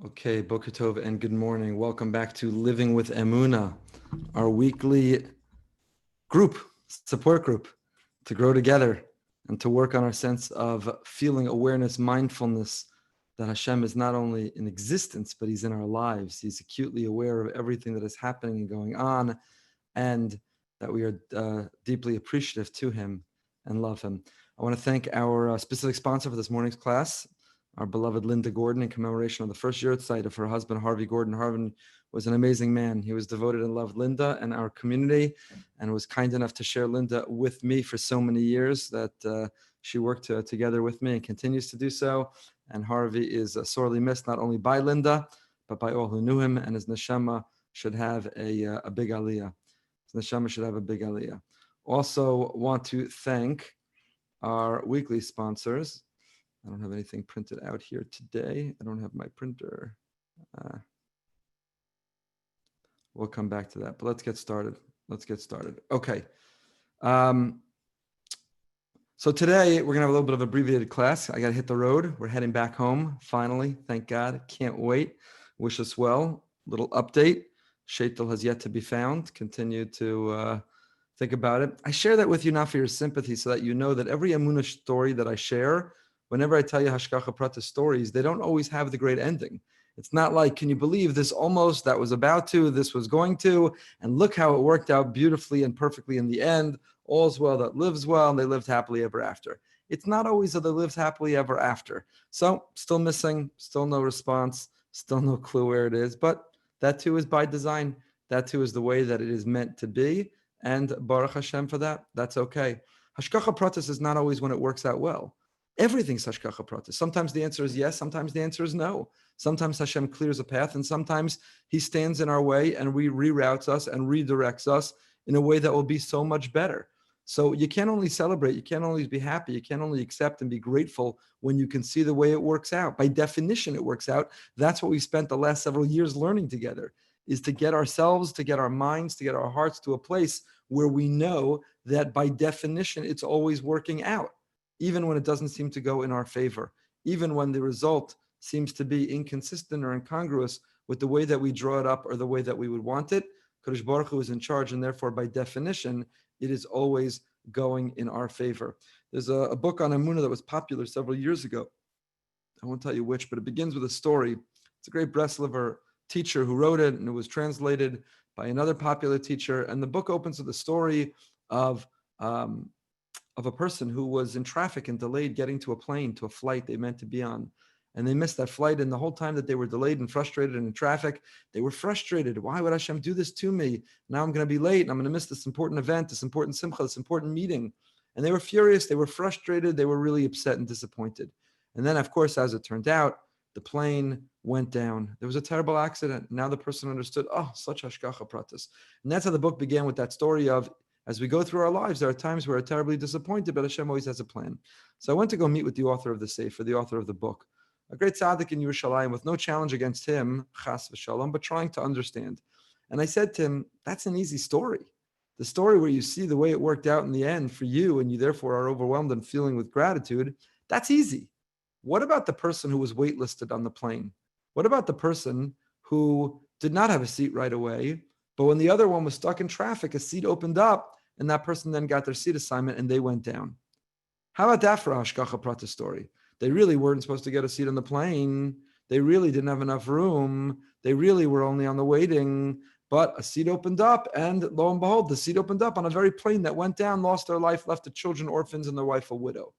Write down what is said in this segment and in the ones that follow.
Okay, Boker Tov and good morning. Welcome back to Living with Emunah, our weekly support group, to grow together and to work on our sense of feeling, awareness, mindfulness that Hashem is not only in existence, but He's in our lives. He's acutely aware of everything that is happening and going on, and that we are deeply appreciative to Him and love Him. I want to thank our specific sponsor for this morning's class, our beloved Linda Gordon, in commemoration of the first yahrzeit of her husband, Harvey Gordon. Harvey was an amazing man. He was devoted and loved Linda and our community, and was kind enough to share Linda with me for so many years that she worked together with me and continues to do so. And Harvey is sorely missed, not only by Linda, but by all who knew him, and his neshama should have a big aliyah. His neshama should have a big aliyah. Also want to thank our weekly sponsors. I don't have anything printed out here today. I don't have my printer. We'll come back to that, but let's get started. Okay. So today we're going to have a little bit of abbreviated class. I got to hit the road. We're heading back home, finally. Thank God. Can't wait. Wish us well. Little update. Shaitel has yet to be found. Continue to think about it. I share that with you not for your sympathy, so that you know that every Emunah story that I share, whenever I tell you Hashgacha Prata stories, they don't always have the great ending. It's not like, can you believe this almost, that was about to, this was going to, and look how it worked out beautifully and perfectly in the end. All's well that lives well, and they lived happily ever after. It's not always that they lived happily ever after. So still missing, still no response, still no clue where it is, but that too is by design. That too is the way that it is meant to be. And Baruch Hashem for that. That's okay. Hashgacha Pratis is not always when it works out well. Everything's Hashgacha Pratis. Sometimes the answer is yes, sometimes the answer is no. Sometimes Hashem clears a path, and sometimes He stands in our way and reroutes us and redirects us in a way that will be so much better. So you can't only celebrate, you can't only be happy, you can't only accept and be grateful when you can see the way it works out. By definition, it works out. That's what we spent the last several years learning together, is to get ourselves, to get our minds, to get our hearts to a place where we know that by definition, it's always working out, even when it doesn't seem to go in our favor, even when the result seems to be inconsistent or incongruous with the way that we draw it up or the way that we would want it. Kadosh Baruch Hu is in charge, and therefore, by definition, it is always going in our favor. There's a book on Emunah that was popular several years ago. I won't tell you which, but it begins with a story. It's a great Breslover teacher who wrote it, and it was translated by another popular teacher. And the book opens with a story of a person who was in traffic and delayed getting to a plane, to a flight they meant to be on. And they missed that flight. And the whole time that they were delayed and frustrated and in traffic, they were frustrated. Why would Hashem do this to me? Now I'm going to be late and I'm going to miss this important event, this important simcha, this important meeting. And they were furious. They were frustrated. They were really upset and disappointed. And then, of course, as it turned out, the plane went down. There was a terrible accident. Now the person understood, oh, such hashgacha pratis. And that's how the book began, with that story of, as we go through our lives, there are times where we're terribly disappointed, but Hashem always has a plan. So I went to go meet with the author of the Sefer, the author of the book, a great tzaddik in Yerushalayim, with no challenge against him, chas v'shalom, but trying to understand. And I said to him, that's an easy story. The story where you see the way it worked out in the end for you, and you therefore are overwhelmed and feeling with gratitude, that's easy. What about the person who was waitlisted on the plane? What about the person who did not have a seat right away, but when the other one was stuck in traffic, a seat opened up, and that person then got their seat assignment and they went down? How about that for a Hashgacha Prata story? They really weren't supposed to get a seat on the plane. They really didn't have enough room. They really were only on the waiting, but a seat opened up, and lo and behold, the seat opened up on a very plane that went down, lost their life, left the children orphans, and their wife a widow.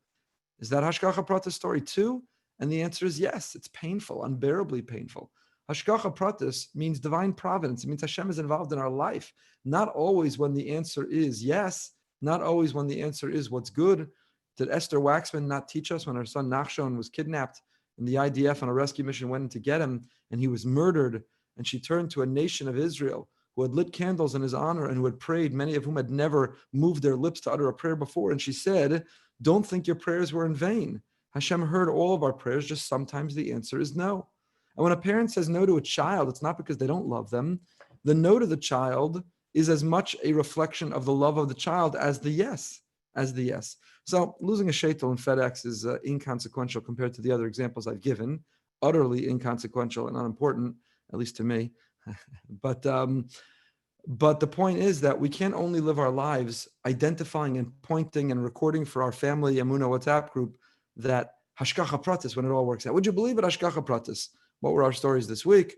Is that Hashgacha Prata story too? And the answer is yes. It's painful, unbearably painful. Hashgacha Pratis means divine providence. It means Hashem is involved in our life. Not always when the answer is yes, not always when the answer is what's good. Did Esther Waxman not teach us when her son Nachshon was kidnapped and the IDF on a rescue mission went in to get him and he was murdered, and she turned to a nation of Israel who had lit candles in his honor and who had prayed, many of whom had never moved their lips to utter a prayer before. And she said, don't think your prayers were in vain. Hashem heard all of our prayers, just sometimes the answer is no. And when a parent says no to a child, it's not because they don't love them. The no to the child is as much a reflection of the love of the child as the yes. So losing a shaitel in FedEx is inconsequential compared to the other examples I've given. utterly inconsequential and unimportant, at least to me. But the point is that we can't only live our lives identifying and pointing and recording for our family Emunah WhatsApp group that hashgacha pratis when it all works out. Would you believe it? Hashgacha pratis. What were our stories this week?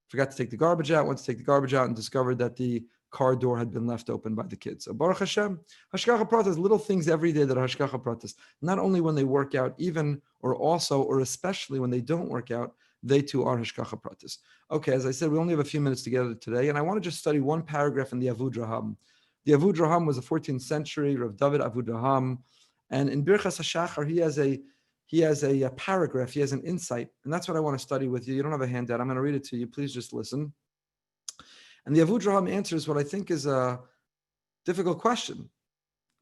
Forgot to take the garbage out. Went to take the garbage out and discovered that the car door had been left open by the kids. So Baruch Hashem, hashgacha pratis, little things every day that are hashgacha pratis. Not only when they work out, even or also or especially when they don't work out, they too are hashgacha pratis. Okay, as I said, we only have a few minutes together today, and I want to just study one paragraph in the Avudraham. The Avudraham was a 14th century Rav David Avudraham, and in Birchas HaShachar he has a paragraph, he has an insight, and that's what I want to study with you. You don't have a handout. I'm going to read it to you. Please just listen. And the Avudraham answers what I think is a difficult question,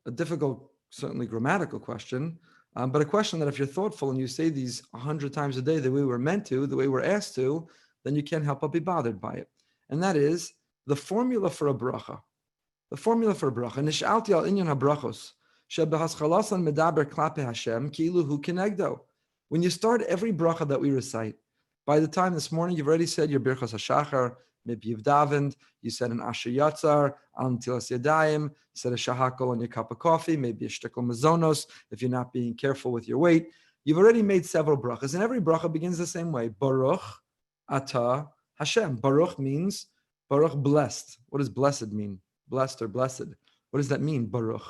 a difficult, certainly grammatical question, but a question that if you're thoughtful and you say these 100 times a day the way we're meant to, the way we're asked to, then you can't help but be bothered by it. And that is the formula for a bracha. The formula for a bracha. Nish'alti al inyan habrachos shebehaschalasan medaber klape Hashem ki'ilu hu kenegdo. When you start every bracha that we recite, by the time this morning you've already said your birchas hashachar, maybe you've davened, you said an asher yatzar, al netilas yadayim, you said a shahakol on your cup of coffee, maybe a shtickle mazonos, if you're not being careful with your weight. You've already made several brachas, and every bracha begins the same way. Baruch Ata Hashem. Baruch means, Baruch blessed. What does blessed mean? Blessed or blessed. What does that mean, Baruch?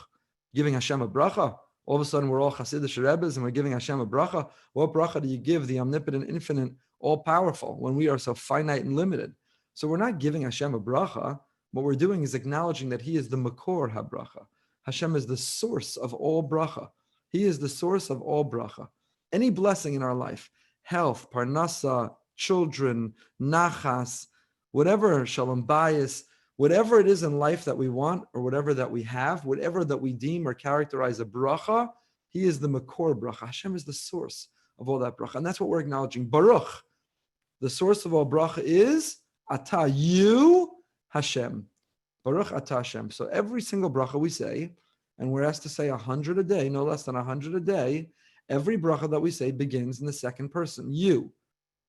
Giving Hashem a bracha? All of a sudden we're all Hasidic Rebbes and we're giving Hashem a bracha. What bracha do you give the omnipotent, infinite, all-powerful when we are so finite and limited? So we're not giving Hashem a bracha. What we're doing is acknowledging that He is the makor habracha. Hashem is the source of all bracha. He is the source of all bracha. Any blessing in our life, health, parnasa, children, nachas, whatever, shalom bayis, whatever it is in life that we want or whatever that we have, whatever that we deem or characterize a bracha, He is the makor bracha. Hashem is the source of all that bracha. And that's what we're acknowledging. Baruch, the source of all bracha is Ata, you, Hashem. Baruch Ata Hashem. So every single bracha we say, and we're asked to say 100 a day, no less than 100 a day, every bracha that we say begins in the second person. You.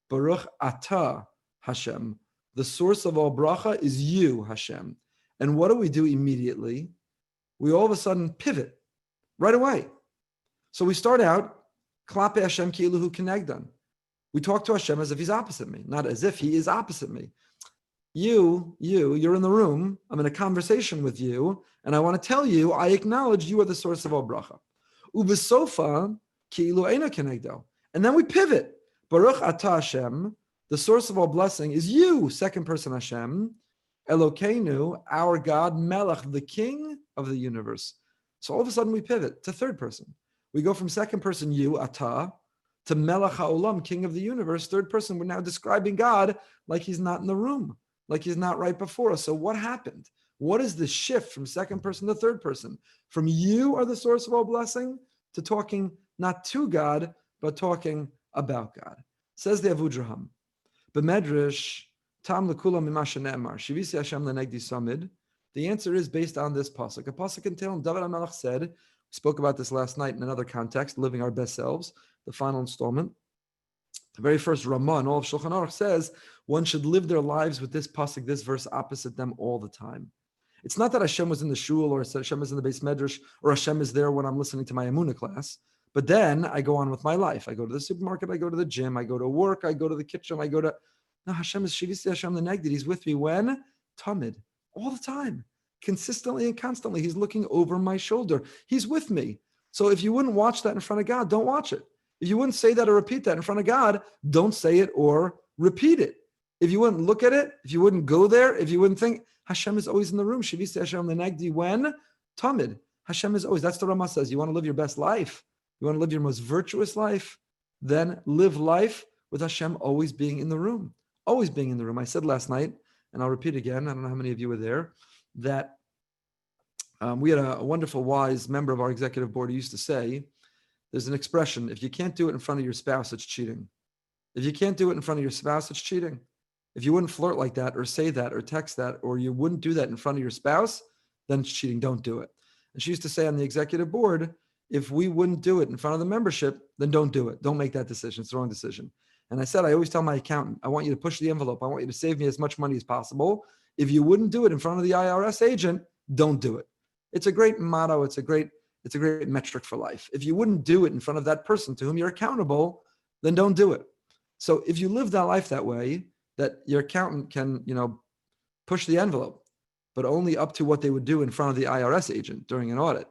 Baruch Ata Hashem. The source of all bracha is you, Hashem. And what do we do immediately? We all of a sudden pivot right away. So we start out, Klape Hashem ki'ilu hu kenegdan. We talk to Hashem as if He's opposite me, not as if He is opposite me. You're in the room, I'm in a conversation with you, and I want to tell you, I acknowledge you are the source of all bracha. Ubesofa ki'ilu eina kenegdo. And then we pivot. Baruch Ata Hashem, the source of all blessing is you, second person Hashem, Elokeinu, our God, Melech, the King of the universe. So all of a sudden we pivot to third person. We go from second person you, Ata, to Melech HaOlam, King of the universe, third person. We're now describing God like He's not in the room, like He's not right before us. So what happened? What is the shift from second person to third person? From you are the source of all blessing to talking not to God, but talking about God. Says the Avudraham. B'medrash, tam lekula mimasha ne'emar, shivisi Hashem lenegdi samid. The answer is based on this pasuk. A pasuk in Tehillim, David HaMelech said, we spoke about this last night in another context, living our best selves, the final installment. The very first Ramah in all of Shulchan Aruch says, one should live their lives with this pasuk, this verse opposite them all the time. It's not that Hashem was in the shul or Hashem is in the Beis Medrash or Hashem is there when I'm listening to my Emunah class. But then I go on with my life. I go to the supermarket, I go to the gym, I go to work, I go to the kitchen, No, Hashem is Shivisi Hashem the Negdid. He's with me when? Tamid. All the time. Consistently and constantly. He's looking over my shoulder. He's with me. So if you wouldn't watch that in front of God, don't watch it. If you wouldn't say that or repeat that in front of God, don't say it or repeat it. If you wouldn't look at it, if you wouldn't go there, if you wouldn't think, Hashem is always in the room. Shivisi Hashem the Negdi when? Tamid. Hashem is always. That's the Ramah says. You want to live your best life? You want to live your most virtuous life? Then live life with Hashem always being in the room. Always being in the room. I said last night, and I'll repeat again, I don't know how many of you were there, that we had a wonderful, wise member of our executive board who used to say, there's an expression, if you can't do it in front of your spouse, it's cheating. If you can't do it in front of your spouse, it's cheating. If you wouldn't flirt like that or say that or text that or you wouldn't do that in front of your spouse, then it's cheating. Don't do it. And she used to say on the executive board, if we wouldn't do it in front of the membership, then don't do it. Don't make that decision. It's the wrong decision. And I said, I always tell my accountant, I want you to push the envelope. I want you to save me as much money as possible. If you wouldn't do it in front of the IRS agent, don't do it. It's a great motto. It's a great metric for life. If you wouldn't do it in front of that person to whom you're accountable, then don't do it. So if you live that life that way, that your accountant can, push the envelope, but only up to what they would do in front of the IRS agent during an audit.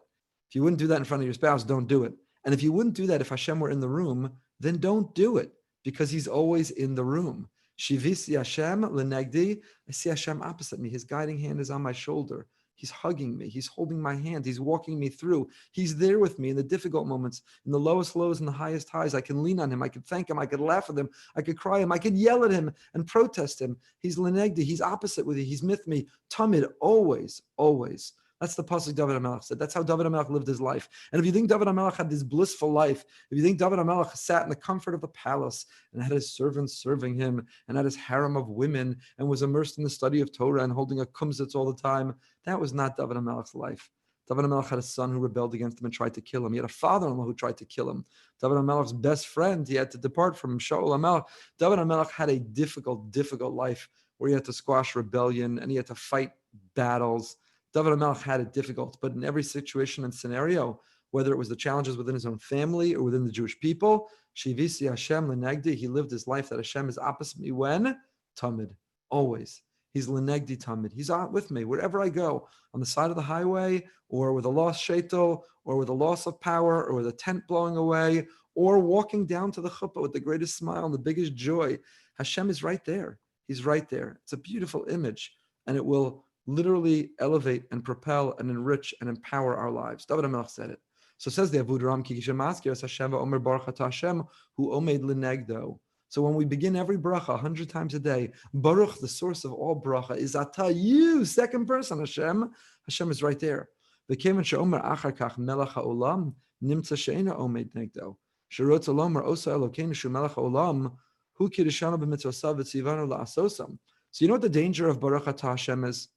If you wouldn't do that in front of your spouse, don't do it. And if you wouldn't do that if Hashem were in the room, then don't do it, because he's always in the room. Shivisi Hashem lenegdi. I see Hashem opposite me. His guiding hand is on my shoulder. He's hugging me. He's holding my hand. He's walking me through. He's there with me in the difficult moments, in the lowest lows and the highest highs. I can lean on him. I could thank him. I could laugh with him. I could cry him. I could yell at him and protest him. He's lenegdi. He's opposite with you. He's with me. Tamid, always, always. That's the pasuk David HaMelech said. That's how David HaMelech lived his life. And if you think David HaMelech had this blissful life, if you think David HaMelech sat in the comfort of the palace and had his servants serving him and had his harem of women and was immersed in the study of Torah and holding a kumsitz all the time, that was not David HaMelech's life. David HaMelech had a son who rebelled against him and tried to kill him. He had a father-in-law who tried to kill him. David HaMelech's best friend, he had to depart from him, Shaul HaMelech. David HaMelech had a difficult, difficult life where he had to squash rebellion and he had to fight battles. David HaMelech had it difficult, but in every situation and scenario, whether it was the challenges within his own family or within the Jewish people, Shivisi Hashem lenegdi, he lived his life that Hashem is opposite me when? Tamid, always. He's lenegdi tamid. He's with me wherever I go, on the side of the highway, or with a lost shaitel, or with a loss of power, or with a tent blowing away, or walking down to the chuppah with the greatest smile and the biggest joy. Hashem is right there. He's right there. It's a beautiful image, and it will literally elevate and propel and enrich and empower our lives. David HaMelech said it. So says the Avud Ram, Ki Kishemaskir Hashem Omer Baruch Ata Hashem Hu Omed Lenegdo. So when we begin every bracha 100 times a day, Baruch, the source of all bracha, is Ata, you, second person, Hashem. Hashem is right there. V'kemen she'omer achar kach melech ha'olam nimtza she'ena omed negdo. She'rotz alomer osa Elokeinu shu melech ha'olam hu kiddushanu b'mitzvosav v'tzivanu la'asosam. So you know what the danger of Baruch Ata Hashem is?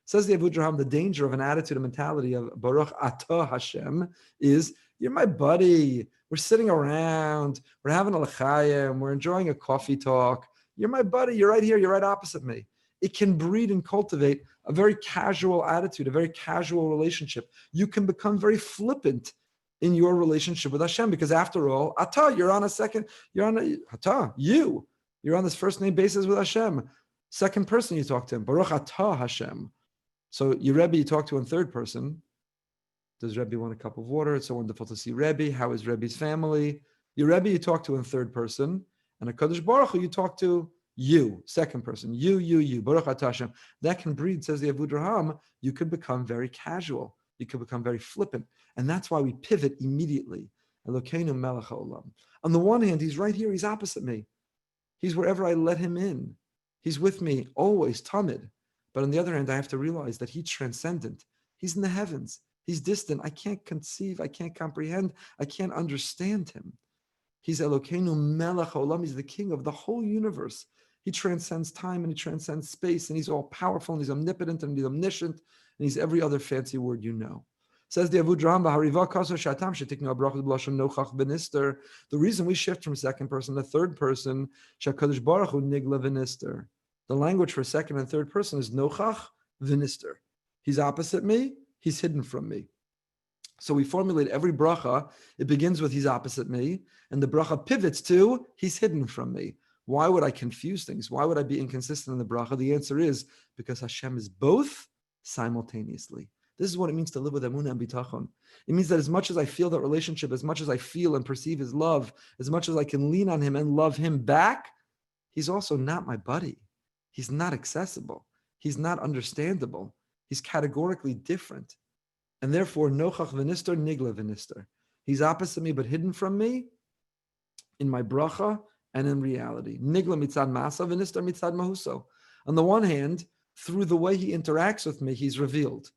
Says the Avud Raham, the danger of an attitude and mentality of Baruch Ata Hashem is, you're my buddy. We're sitting around. We're having a l'chaim. We're enjoying a coffee talk. You're my buddy. You're right here. You're right opposite me. It can breed and cultivate a very casual attitude, a very casual relationship. You can become very flippant in your relationship with Hashem because after all, Ata, you're on this first name basis with Hashem. Second person you talk to him. Baruch Ata Hashem. So your Rebbe you talk to in third person. Does Rebbe want a cup of water? It's so wonderful to see Rebbe. How is Rebbe's family? Your Rebbe you talk to in third person. And a Kadosh Baruch Hu you talk to you, second person. You. Baruch Ata Hashem. That can breed, says the Avud Raham, you could become very casual. You could become very flippant. And that's why we pivot immediately. Elokeinu melech haolam. On the one hand, he's right here. He's opposite me. He's wherever I let him in. He's with me always, tamid. But on the other hand, I have to realize that he's transcendent. He's in the heavens. He's distant. I can't conceive. I can't comprehend. I can't understand him. He's Elokeinu melech haolam. He's the king of the whole universe. He transcends time and he transcends space and he's all powerful and he's omnipotent and he's omniscient and he's every other fancy word you know. Says the Avud Ram, the reason we shift from second person to third person, the language for second and third person is nochach v'nister. He's opposite me, he's hidden from me. So we formulate every bracha, it begins with he's opposite me, and the bracha pivots to he's hidden from me. Why would I confuse things? Why would I be inconsistent in the bracha? The answer is because Hashem is both simultaneously. This is what it means to live with Emunah and Bitachon. It means that as much as I feel that relationship, as much as I feel and perceive his love, as much as I can lean on him and love him back, he's also not my buddy. He's not accessible. He's not understandable. He's categorically different. And therefore, nochach v'nister, nigla v'nister. He's opposite me but hidden from me in my bracha and in reality. Nigla mitzad masa v'nister mitzad mahuso. On the one hand, through the way he interacts with me, he's revealed.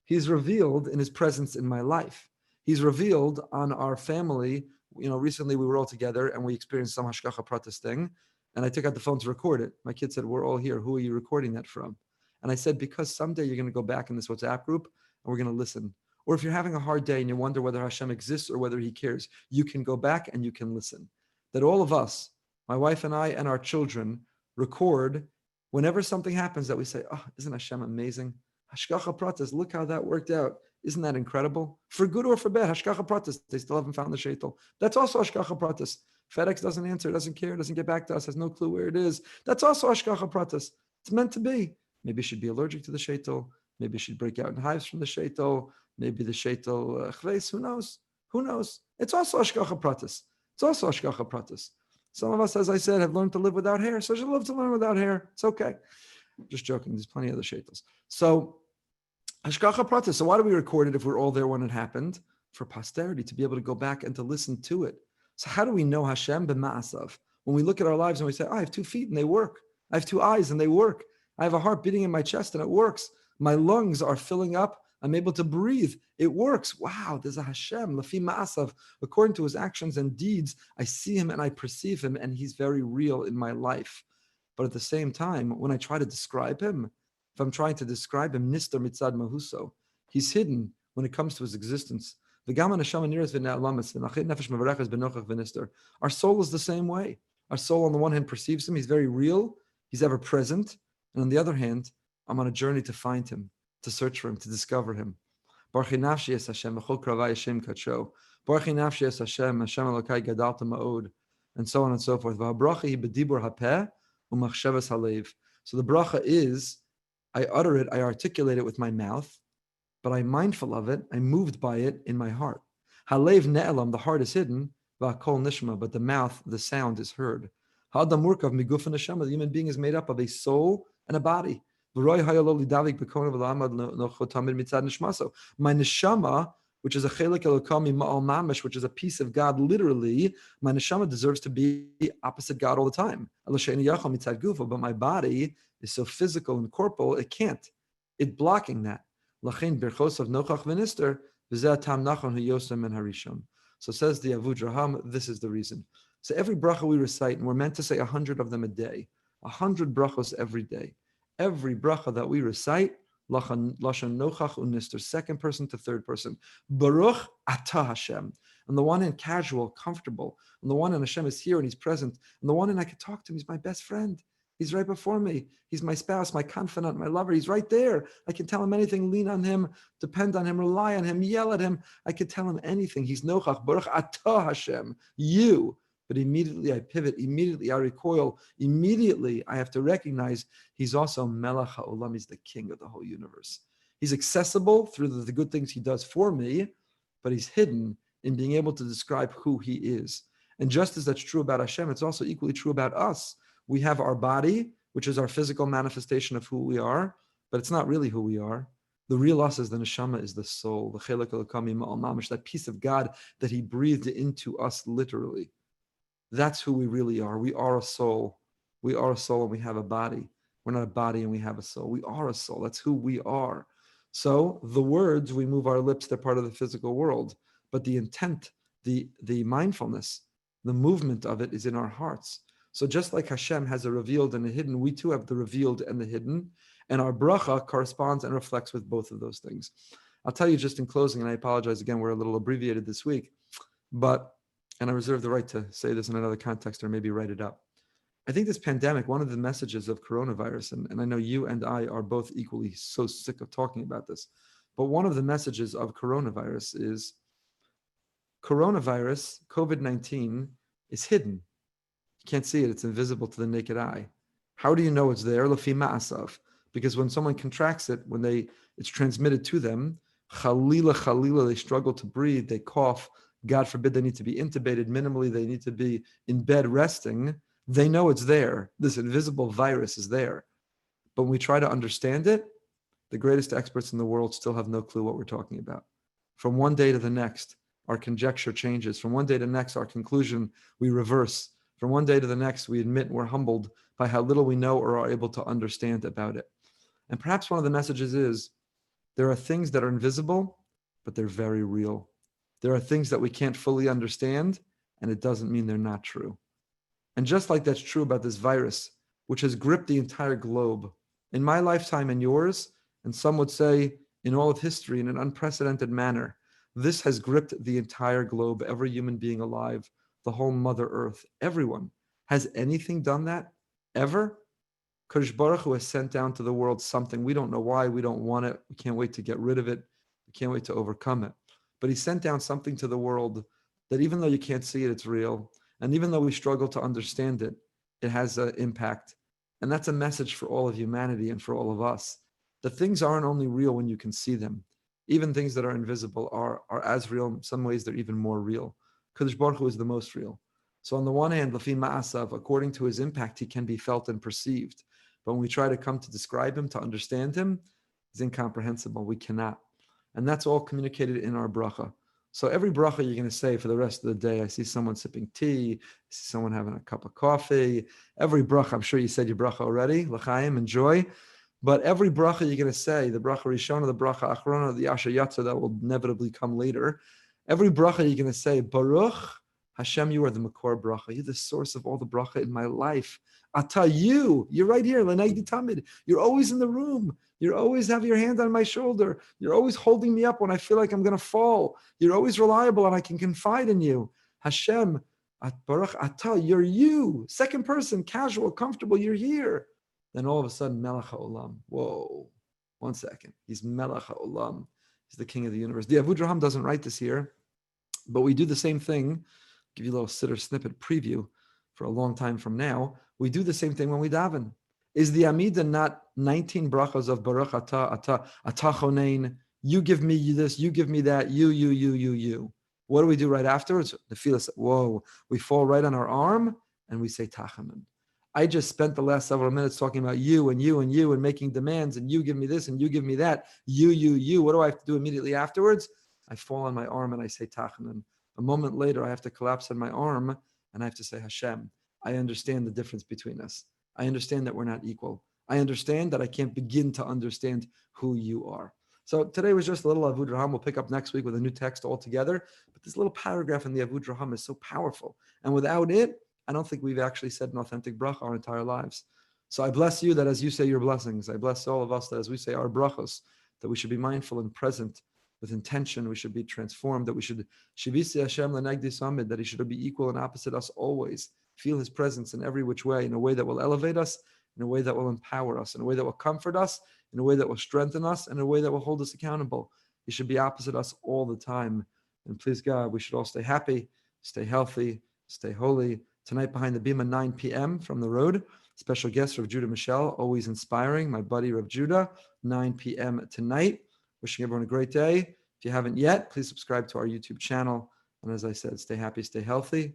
He's revealed in his presence in my life. He's revealed on our family. Recently we were all together and we experienced some hashgacha pratis thing. And I took out the phone to record it. My kid said, we're all here. Who are you recording that from? And I said, because someday you're going to go back in this WhatsApp group and we're going to listen. Or if you're having a hard day and you wonder whether Hashem exists or whether he cares, you can go back and you can listen. That all of us, My wife and I and our children record whenever something happens that we say, oh, isn't Hashem amazing? Hashgacha pratis, look how that worked out. Isn't that incredible? For good or for bad, Hashgacha pratis, they still haven't found the shaitel. That's also Hashgacha pratis. FedEx doesn't answer, doesn't care, doesn't get back to us, has no clue where it is. That's also Hashgacha pratis. It's meant to be. Maybe she'd be allergic to the shaitel. Maybe she'd break out in hives from the shaitel. Maybe the shaitel chveis. Who knows? Who knows? It's also Hashgacha pratis. It's also Hashgacha pratis. Some of us, as I said, have learned to live without hair. So she'll live to learn without hair. It's okay. Just joking. There's plenty of other shaitels. So Hashgacha pratis. So why do we record it if we're all there when it happened? For posterity, to be able to go back and to listen to it. So how do we know Hashem b'ma'asav? When we look at our lives and we say, oh, I have 2 feet and they work. I have 2 eyes and they work. I have a heart beating in my chest and it works. My lungs are filling up. I'm able to breathe. It works. Wow, there's a Hashem, lafi ma'asav. According to his actions and deeds, I see him and I perceive him and he's very real in my life. But at the same time, when I try to describe him, if I'm trying to describe him, nistar mitzad mahuso, he's hidden when it comes to his existence. Our soul is the same way. Our soul on the one hand perceives him, he's very real, he's ever present. And on the other hand, I'm on a journey to find him, to search for him, to discover him. Baruch nafshi es Hashem, v'chol kravai Hashem kadsho. Baruch nafshi es Hashem, Hashem Elokai gadalta ma'od, and so on and so forth. V'habracha hi b'dibur hapeh u'machshavas halev. So the bracha is, I utter it, I articulate it with my mouth, but I'm mindful of it, I'm moved by it in my heart. Halev ne'elam, the heart is hidden, v'akol nishma, but the mouth, the sound is heard. Ha'adam murkav miguf neshama, the human being is made up of a soul and a body. My neshama, which is a chelik elokami ma'al mamish, which is a piece of God literally, my neshama deserves to be opposite God all the time. But my body is so physical and corporal, it can't. It's blocking that. So says the Avudraham, this is the reason. So every bracha we recite, and we're meant to say 100 of them a day, 100 brachos every day. Every bracha that we recite, lashon nochach unister, second person to third person. Baruch atah Hashem. On the one hand, casual, comfortable. On the one hand, Hashem is here and he's present. On the one hand, I can talk to him. He's my best friend. He's right before me. He's my spouse, my confidant, my lover. He's right there. I can tell him anything, lean on him, depend on him, rely on him, yell at him. I can tell him anything. He's nochach. Baruch atah Hashem. You. But immediately I pivot, immediately I recoil, immediately I have to recognize he's also Melech HaOlam, he's the king of the whole universe. He's accessible through the good things he does for me, but he's hidden in being able to describe who he is. And just as that's true about Hashem, it's also equally true about us. We have our body, which is our physical manifestation of who we are, but it's not really who we are. The real us is the neshama, is the soul, the chelek elokami ma'al mamish, that piece of God that he breathed into us literally. That's who we really are. We are a soul. We are a soul and we have a body. We're not a body and we have a soul. We are a soul. That's who we are. So the words, we move our lips, they're part of the physical world. But the intent, the mindfulness, the movement of it is in our hearts. So just like Hashem has a revealed and a hidden, we too have the revealed and the hidden. And our bracha corresponds and reflects with both of those things. I'll tell you just in closing, and I apologize again, we're a little abbreviated this week, and I reserve the right to say this in another context or maybe write it up. I think this pandemic, one of the messages of coronavirus, and I know you and I are both equally so sick of talking about this, but one of the messages of coronavirus is coronavirus, COVID-19, is hidden. You can't see it. It's invisible to the naked eye. How do you know it's there? Lafi ma'asav. Because when someone contracts it, it's transmitted to them, chalila, they struggle to breathe, they cough, God forbid they need to be intubated, minimally they need to be in bed resting, they know it's there. This invisible virus is there. But when we try to understand it, the greatest experts in the world still have no clue what we're talking about. From one day to the next, our conjecture changes. From one day to the next, our conclusion, we reverse. From one day to the next, we admit we're humbled by how little we know or are able to understand about it. And perhaps one of the messages is, there are things that are invisible, but they're very real. There are things that we can't fully understand, and it doesn't mean they're not true. And just like that's true about this virus, which has gripped the entire globe, in my lifetime and yours, and some would say in all of history in an unprecedented manner, this has gripped the entire globe, every human being alive, the whole Mother Earth, everyone. Has anything done that ever? Kadosh Baruch Hu has sent down to the world something. We don't know why. We don't want it. We can't wait to get rid of it. We can't wait to overcome it. But he sent down something to the world that even though you can't see it, it's real. And even though we struggle to understand it, it has an impact. And that's a message for all of humanity and for all of us. The things aren't only real when you can see them. Even things that are invisible are as real. In some ways, they're even more real. Kadosh Baruch Hu is the most real. So on the one hand, Lafi Ma'asav, according to his impact, he can be felt and perceived. But when we try to come to describe him, to understand him, it's incomprehensible. We cannot. And that's all communicated in our bracha. So every bracha you're going to say for the rest of the day, I see someone sipping tea, I see someone having a cup of coffee. Every bracha, I'm sure you said your bracha already, l'chaim, enjoy. But every bracha you're going to say, the bracha Rishona, the bracha Achrona, the Asher Yatza, that will inevitably come later. Every bracha you're going to say, Baruch, Hashem, you are the Makor bracha. You're the source of all the bracha in my life. Ata, you're right here, L'negdi Tamid. You're always in the room. You always have your hand on my shoulder. You're always holding me up when I feel like I'm going to fall. You're always reliable and I can confide in you. Hashem, Baruch Ata, you're you. Second person, casual, comfortable, you're here. Then all of a sudden, Melech HaOlam. Whoa, 1 second. He's Melech HaOlam. He's the king of the universe. The Avudraham doesn't write this here, but we do the same thing. Give you a little sitter snippet preview for a long time from now. We do the same thing when we daven. Is the Amida not 19 brachas of Baruch Ata Chonein? You give me this, you give me that, you. What do we do right afterwards? The feeling, whoa, we fall right on our arm and we say Tachaman. I just spent the last several minutes talking about you and making demands and you give me this and you give me that. You. What do I have to do immediately afterwards? I fall on my arm and I say Tachanan. A moment later, I have to collapse on my arm and I have to say Hashem. I understand the difference between us. I understand that we're not equal. I understand that I can't begin to understand who you are. So today was just a little Avud Raham. We'll pick up next week with a new text altogether. But this little paragraph in the Avud Raham is so powerful. And without it, I don't think we've actually said an authentic bracha our entire lives. So I bless you that as you say your blessings, I bless all of us that as we say our brachos, that we should be mindful and present with intention. We should be transformed, that we should Shivisi Hashem L'negdi Samid, that he should be equal and opposite us always. Feel his presence in every which way, in a way that will elevate us, in a way that will empower us, in a way that will comfort us, in a way that will strengthen us, and in a way that will hold us accountable. He should be opposite us all the time. And please God, we should all stay happy, stay healthy, stay holy. Tonight behind the Bima, 9 p.m. from the road. Special guest, Rav Judah Michelle, always inspiring. My buddy, Rav Judah, 9 p.m. tonight. Wishing everyone a great day. If you haven't yet, please subscribe to our YouTube channel. And as I said, stay happy, stay healthy.